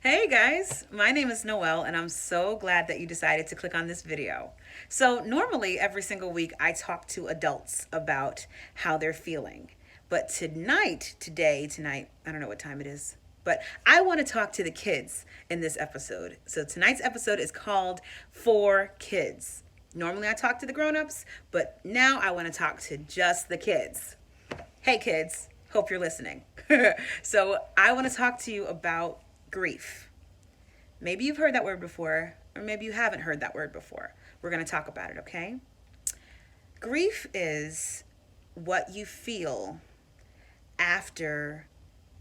Hey guys, my name is Noel and I'm so glad that you decided to click on this video. So normally every single week I talk to adults about how they're feeling. But tonight, I don't know what time it is, but I want to talk to the kids in this episode. So tonight's episode is called For Kids. Normally I talk to the grown-ups, but now I want to talk to just the kids. Hey kids, hope you're listening. So I want to talk to you about grief. Maybe you've heard that word before, or maybe you haven't heard that word before. We're going to talk about it, okay? Grief is what you feel after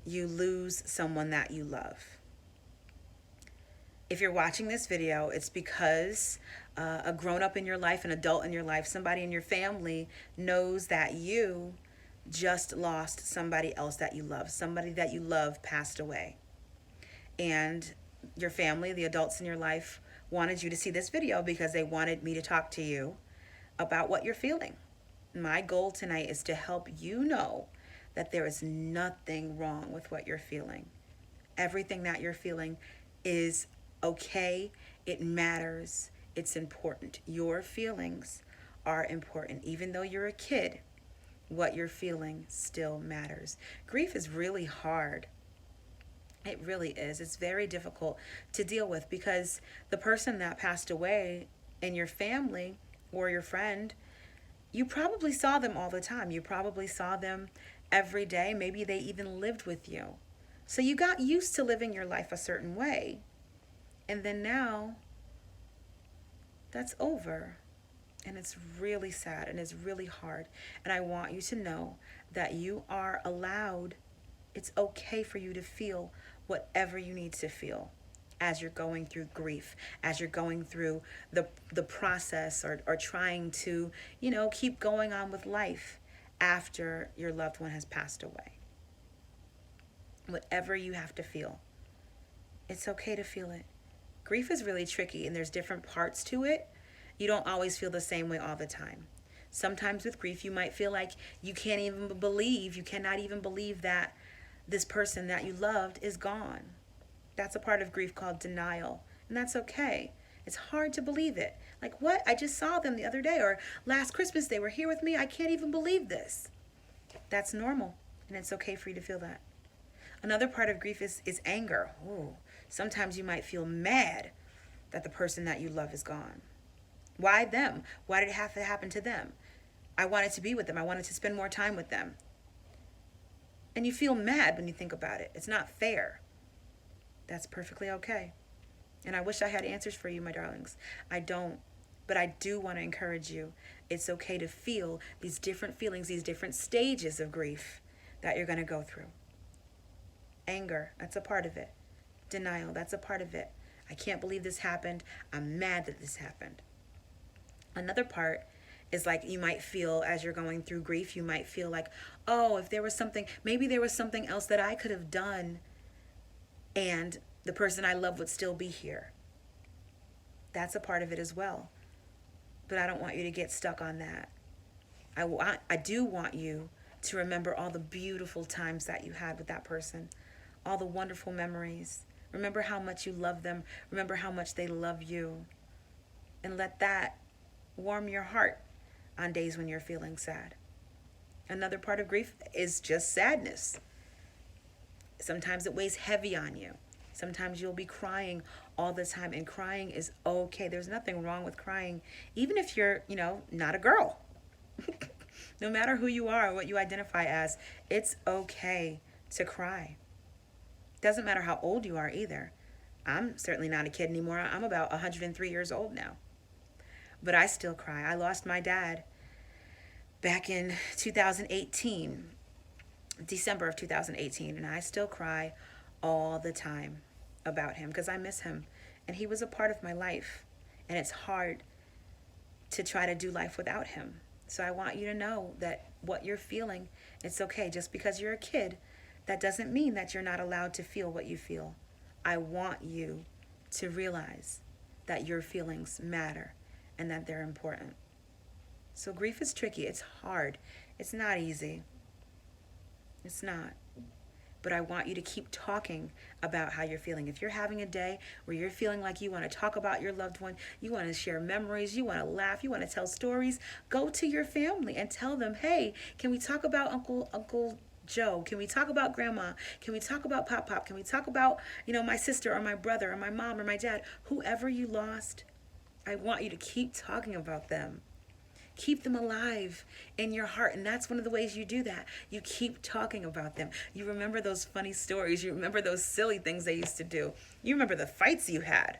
you lose someone that you love. If you're watching this video, it's because a grown up in your life, an adult in your life, somebody in your family knows that you just lost somebody else that you love. Somebody that you love passed away. And your family, the adults in your life, wanted you to see this video because they wanted me to talk to you about what you're feeling. My goal tonight is to help you know that there is nothing wrong with what you're feeling. Everything that you're feeling is okay. It matters. It's important. Your feelings are important. Even though you're a kid, what you're feeling still matters. Grief is really hard. It really is. It's very difficult to deal with because the person that passed away in your family or your friend, you probably saw them all the time. You probably saw them every day. Maybe they even lived with you. So you got used to living your life a certain way. And then now that's over. And it's really sad and it's really hard. And I want you to know that you are allowed, it's okay for you to feel whatever you need to feel as you're going through grief, as you're going through the process or trying to, keep going on with life after your loved one has passed away. Whatever you have to feel, it's okay to feel it. Grief is really tricky and there's different parts to it. You don't always feel the same way all the time. Sometimes with grief, you might feel like you cannot even believe that this person that you loved is gone. That's a part of grief called denial, and that's okay. It's hard to believe it. Like, what? I just saw them the other day, or last Christmas they were here with me. I can't even believe this. That's normal, and it's okay for you to feel that. Another part of grief is anger. Ooh, sometimes you might feel mad that the person that you love is gone. Why them? Why did it have to happen to them? I wanted to be with them. I wanted to spend more time with them. And you feel mad when you think about it. It's not fair. That's perfectly okay. And I wish I had answers for you, my darlings. I don't. But I do want to encourage you. It's okay to feel these different feelings, these different stages of grief that you're going to go through. Anger, that's a part of it. Denial, that's a part of it. I can't believe this happened. I'm mad that this happened. Another part is like you might feel as you're going through grief, you might feel like, oh, if there was something, maybe there was something else that I could have done and the person I love would still be here. That's a part of it as well. But I don't want you to get stuck on that. I do want you to remember all the beautiful times that you had with that person, all the wonderful memories. Remember how much you love them. Remember how much they love you. And let that warm your heart on days when you're feeling sad. Another part of grief is just sadness. Sometimes it weighs heavy on you. Sometimes you'll be crying all the time, and crying is okay. There's nothing wrong with crying, even if you're, not a girl. No matter who you are or what you identify as, it's okay to cry. Doesn't matter how old you are either. I'm certainly not a kid anymore. I'm about 103 years old now. But I still cry. I lost my dad back in 2018, December of 2018, and I still cry all the time about him because I miss him, and he was a part of my life, and it's hard to try to do life without him. So I want you to know that what you're feeling, it's okay. Just because you're a kid, that doesn't mean that you're not allowed to feel what you feel. I want you to realize that your feelings matter and that they're important. So grief is tricky. It's hard. It's not easy. It's not. but I want you to keep talking about how you're feeling. If you're having a day where you're feeling like you want to talk about your loved one, you want to share memories, you want to laugh, you want to tell stories, go to your family and tell them, hey, can we talk about Uncle Joe? Can we talk about Grandma? Can we talk about Pop? Can we talk about, my sister or my brother or my mom or my dad? Whoever you lost, I want you to keep talking about them. Keep them alive in your heart. And that's one of the ways you do that. You keep talking about them. You remember those funny stories. You remember those silly things they used to do. You remember the fights you had.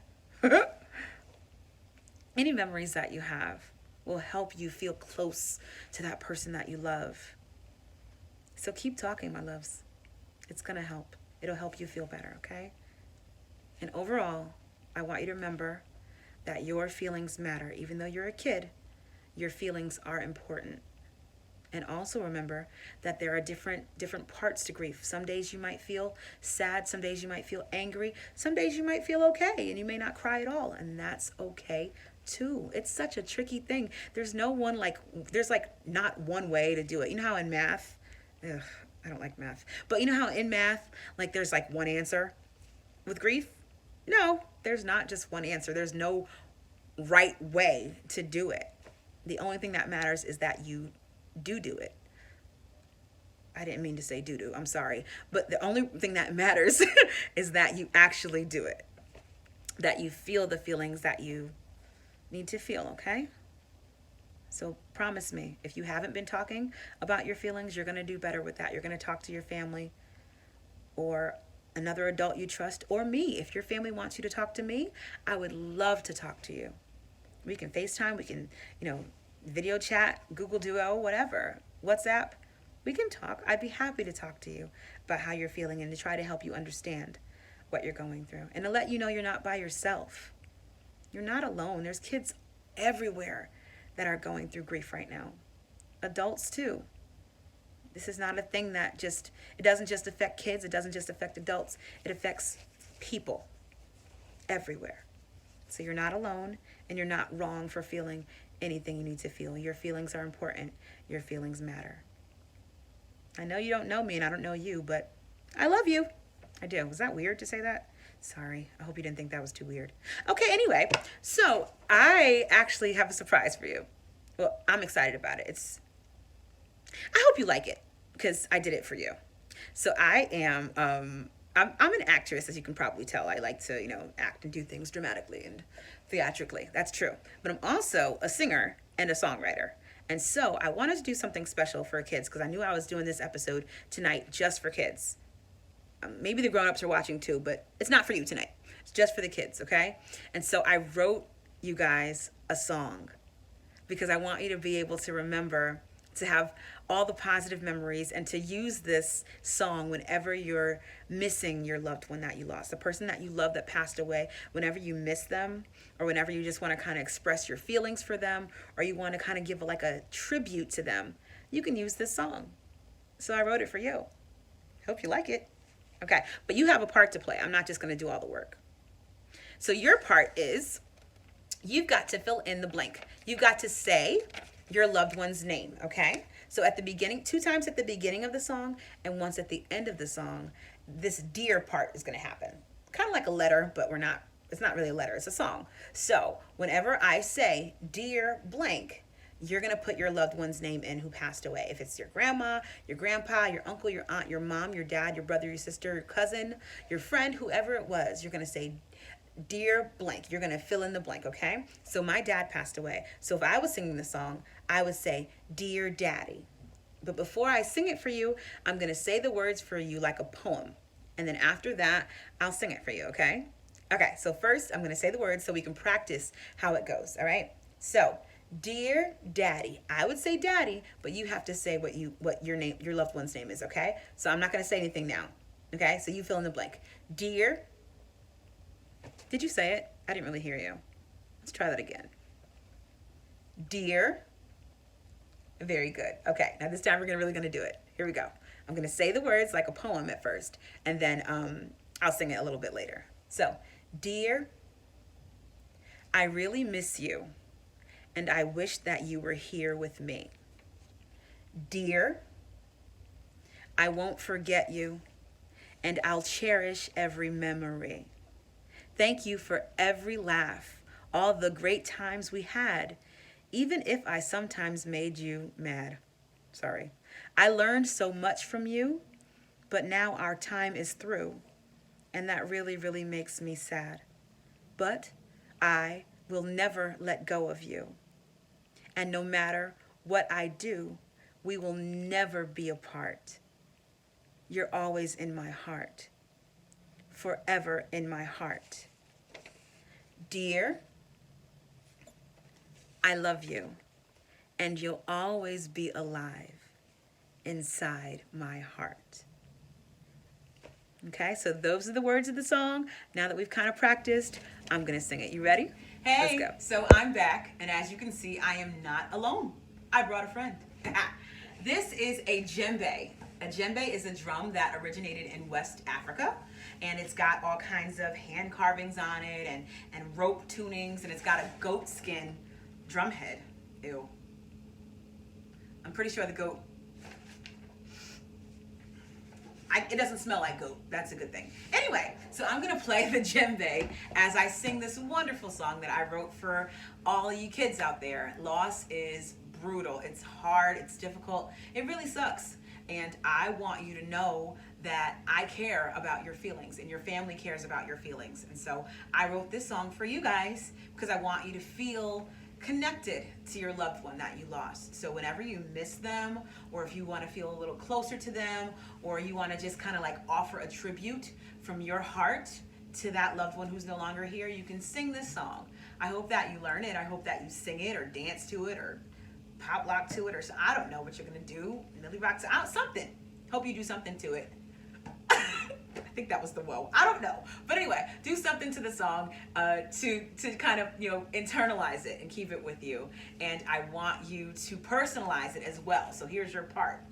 Any memories that you have will help you feel close to that person that you love. So keep talking, my loves. It's going to help. It'll help you feel better, okay? And overall, I want you to remember that your feelings matter. Even though you're a kid, your feelings are important. And also remember that there are different parts to grief. Some days you might feel sad, some days you might feel angry, some days you might feel okay, and you may not cry at all, and that's okay too. It's such a tricky thing. There's not one way to do it. You know how in math, I don't like math, but you know how in math, there's one answer? With grief, no, there's not just one answer. There's no right way to do it. The only thing that matters is that you do it. I didn't mean to say do. I'm sorry. But the only thing that matters is that you actually do it. That you feel the feelings that you need to feel, okay? So promise me, if you haven't been talking about your feelings, you're going to do better with that. You're going to talk to your family or another adult you trust, or me. If your family wants you to talk to me, I would love to talk to you. We can FaceTime, we can, video chat, Google Duo, whatever, WhatsApp. We can talk. I'd be happy to talk to you about how you're feeling and to try to help you understand what you're going through and to let you know you're not by yourself. You're not alone. There's kids everywhere that are going through grief right now. Adults too. This is not a thing that it doesn't just affect kids. It doesn't just affect adults. It affects people everywhere. So you're not alone and you're not wrong for feeling anything you need to feel. Your feelings are important. Your feelings matter. I know you don't know me and I don't know you, but I love you. I do. Was that weird to say that? Sorry. I hope you didn't think that was too weird. Okay, anyway, so I actually have a surprise for you. Well, I'm excited about it. I hope you like it because I did it for you. So I am, I'm an actress, as you can probably tell. I like to, act and do things dramatically and theatrically. That's true. But I'm also a singer and a songwriter. And so I wanted to do something special for kids because I knew I was doing this episode tonight just for kids. Maybe the grown-ups are watching too, but it's not for you tonight. It's just for the kids, okay? And so I wrote you guys a song because I want you to be able to remember to have all the positive memories and to use this song whenever you're missing your loved one that you lost, the person that you love that passed away, whenever you miss them or whenever you just want to kind of express your feelings for them or you want to kind of give a tribute to them, you can use this song. So I wrote it for you. Hope you like it. Okay, but you have a part to play. I'm not just going to do all the work. So your part is you've got to fill in the blank. You've got to say your loved one's name, okay? So at the beginning, 2 times at the beginning of the song and once at the end of the song, this dear part is going to happen. Kind of like a letter, but it's not really a letter, it's a song. So whenever I say dear blank, you're going to put your loved one's name in who passed away. If it's your grandma, your grandpa, your uncle, your aunt, your mom, your dad, your brother, your sister, your cousin, your friend, whoever it was, you're going to say dear blank. You're going to fill in the blank, okay? So my dad passed away. So if I was singing the song, I would say, dear daddy. But before I sing it for you, I'm going to say the words for you like a poem. And then after that, I'll sing it for you, okay? Okay, so first I'm going to say the words so we can practice how it goes, all right? So, dear daddy. I would say daddy, but you have to say what your loved one's name is, okay? So I'm not going to say anything now, okay? So you fill in the blank. Dear. Did you say it? I didn't really hear you. Let's try that again. Dear. Very good. Okay, now this time we're really going to do it. Here we go. I'm going to say the words like a poem at first, and then I'll sing it a little bit later. So, dear, I really miss you, and I wish that you were here with me. Dear, I won't forget you, and I'll cherish every memory. Thank you for every laugh, all the great times we had, even if I sometimes made you mad. Sorry. I learned so much from you, but now our time is through, and that really, really makes me sad. But I will never let go of you. And no matter what I do, we will never be apart. You're always in my heart, forever in my heart. Dear, I love you, and you'll always be alive inside my heart. Okay, so those are the words of the song. Now that we've kind of practiced, I'm going to sing it. You ready? Hey, Let's go. so I'm back, and as you can see, I am not alone. I brought a friend. This is a djembe. A djembe is a drum that originated in West Africa, and it's got all kinds of hand carvings on it and rope tunings, and it's got a goat skin drum head. Ew. I'm pretty sure the goat... it doesn't smell like goat. That's a good thing. Anyway, so I'm going to play the djembe as I sing this wonderful song that I wrote for all you kids out there. Loss is brutal. It's hard. It's difficult. It really sucks. And I want you to know that I care about your feelings and your family cares about your feelings. And so I wrote this song for you guys because I want you to feel connected to your loved one that you lost. So whenever you miss them, or if you want to feel a little closer to them, or you want to just kind of like offer a tribute from your heart to that loved one who's no longer here, you can sing this song. I hope that you learn it. I hope that you sing it or dance to it or pop lock to it, or so I don't know what you're gonna do. Millie rock to something. Hope you do something to it. I think that was the whoa. I don't know. But anyway, do something to the song to kind of, internalize it and keep it with you. And I want you to personalize it as well. So here's your part.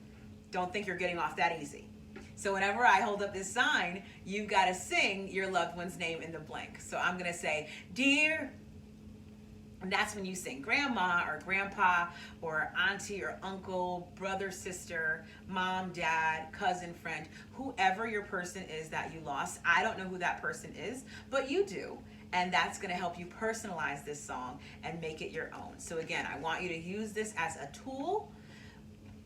Don't think you're getting off that easy. So whenever I hold up this sign, you've got to sing your loved one's name in the blank. So I'm going to say, dear, and that's when you sing grandma or grandpa or auntie or uncle, brother, sister, mom, dad, cousin, friend, whoever your person is that you lost. I don't know who that person is, but you do. And that's going to help you personalize this song and make it your own. So again, I want you to use this as a tool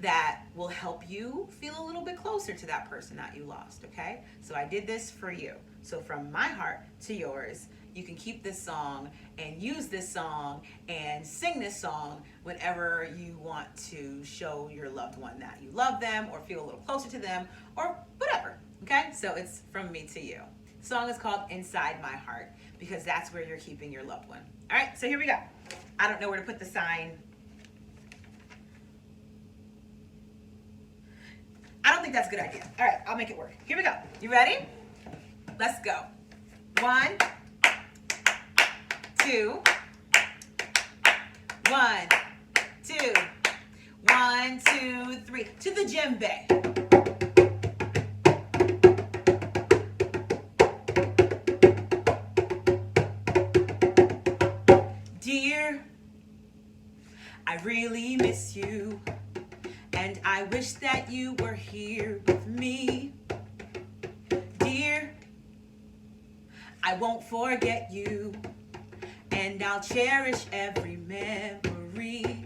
that will help you feel a little bit closer to that person that you lost, okay? So I did this for you. So from my heart to yours, you can keep this song and use this song and sing this song whenever you want to show your loved one that you love them or feel a little closer to them or whatever, okay? So it's from me to you. The song is called Inside My Heart because that's where you're keeping your loved one. All right, so here we go. I don't know where to put the sign. I don't think that's a good idea. All right, I'll make it work. Here we go. You ready? Let's go. 1, 2, 1, 2, 1, 2, 3. To the djembe. Dear, I really miss you, and I wish that you were here with me. Dear, I won't forget you, and I'll cherish every memory.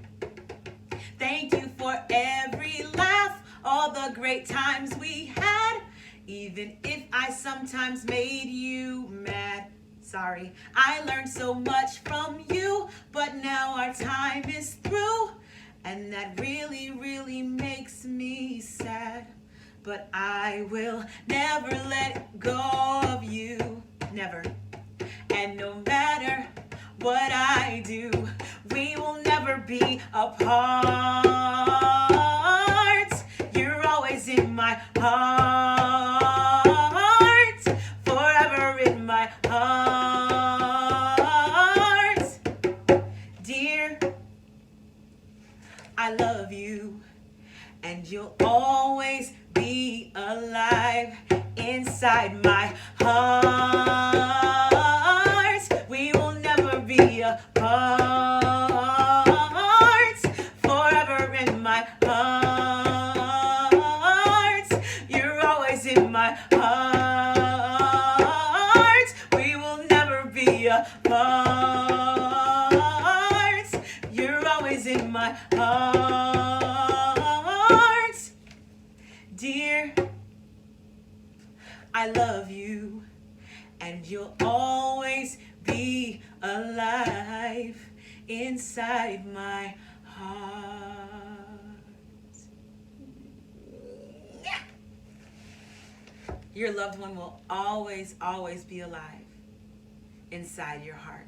Thank you for every laugh, all the great times we had, even if I sometimes made you mad. Sorry, I learned so much from you, but now our time is through, and that really, really makes me sad. But I will never let go of you, never. And no matter what I do, we will never be apart. You're always in my heart, forever in my heart. Dear, I love you, and you'll always be alive inside my heart. be apart. You're always in my heart. Dear, I love you, and you'll always be alive inside my heart. Your loved one will always, always be alive inside your heart.